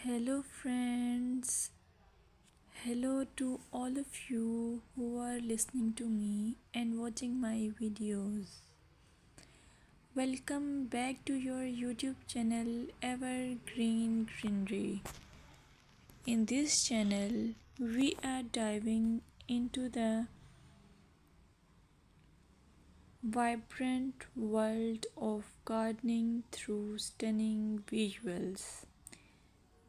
Hello, friends. Hello to all of you who are listening to me and watching my videos. Welcome back to your YouTube channel Evergreen Greenery. In this channel, we are diving into the vibrant world of gardening through stunning visuals.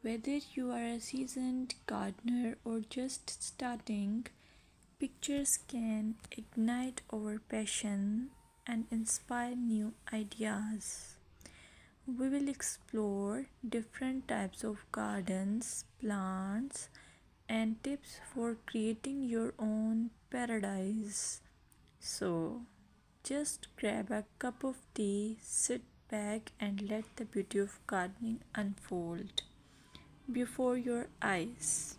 Whether you are a seasoned gardener or just starting, pictures can ignite our passion and inspire new ideas. We will explore different types of gardens, plants, and tips for creating your own paradise. So, just grab a cup of tea, sit back, and let the beauty of gardening unfold before your eyes.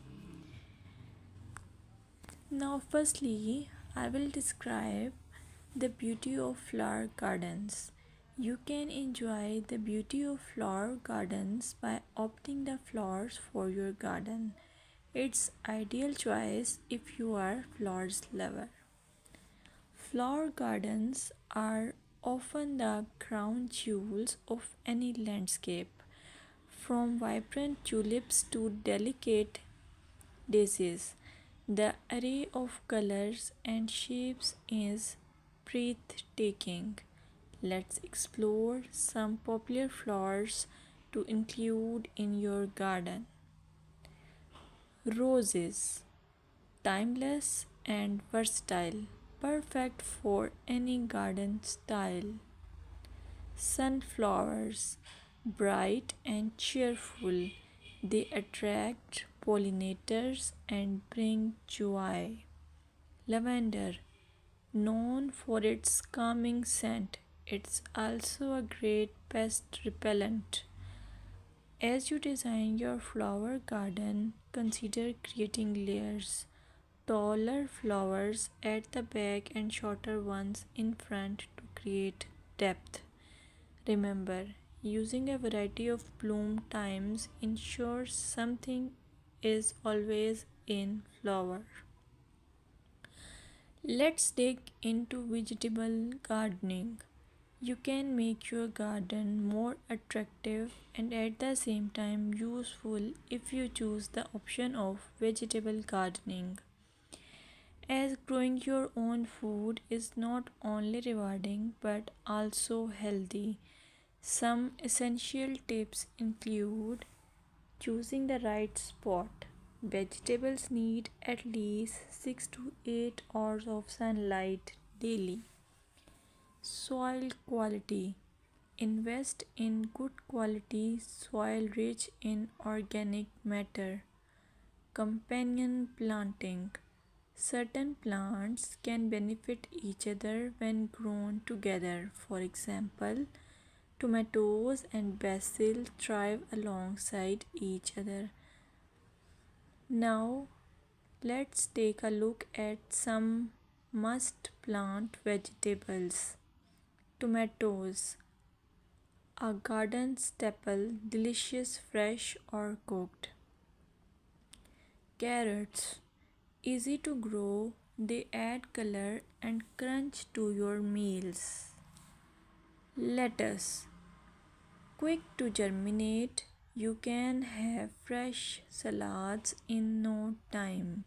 Now, firstly, I will describe the beauty of flower gardens. You can enjoy the beauty of flower gardens by opting the flowers for your garden. It's ideal choice if you are flowers lover. Flower gardens are often the crown jewels of any landscape, from vibrant tulips to delicate daisies. The array of colors and shapes is breathtaking. Let's explore some popular flowers to include in your garden. Roses, timeless and versatile, perfect for any garden style. Sunflowers, bright and cheerful, they attract pollinators and bring joy. Lavender, known for its calming scent, it's also a great pest repellent. As you design your flower garden, consider creating layers. Taller flowers at the back and shorter ones in front to create depth. Remember, using a variety of bloom times ensures something is always in flower. Let's dig into vegetable gardening. You can make your garden more attractive and at the same time useful if you choose the option of vegetable gardening. As growing your own food is not only rewarding but also healthy. Some essential tips include choosing the right spot. Vegetables need at least 6 to 8 hours of sunlight daily. Soil quality. Invest in good quality soil rich in organic matter. Companion planting. Certain plants can benefit each other when grown together. For example, tomatoes and basil thrive alongside each other. Now, let's take a look at some must plant vegetables. Tomatoes, a garden staple, delicious fresh or cooked. Carrots, easy to grow, they add color and crunch to your meals. Lettuce, quick to germinate, you can have fresh salads in no time.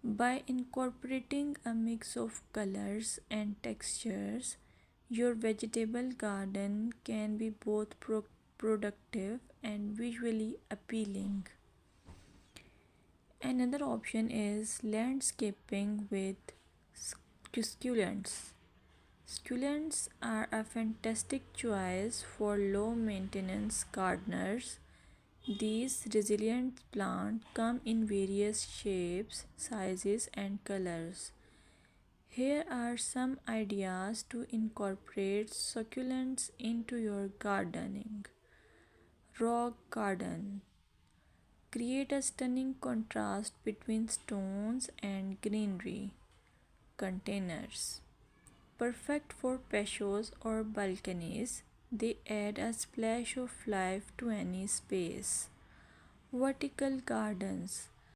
By incorporating a mix of colors and textures, your vegetable garden can be both productive and visually appealing. Another option is landscaping with succulents. Succulents are a fantastic choice for low maintenance gardeners. These resilient plants come in various shapes, sizes, and colors. Here are some ideas to incorporate succulents into your gardening. Rock garden. Create a stunning contrast between stones and greenery. Containers. Perfect for patios or balconies, they add a splash of life to any space. Vertical gardens.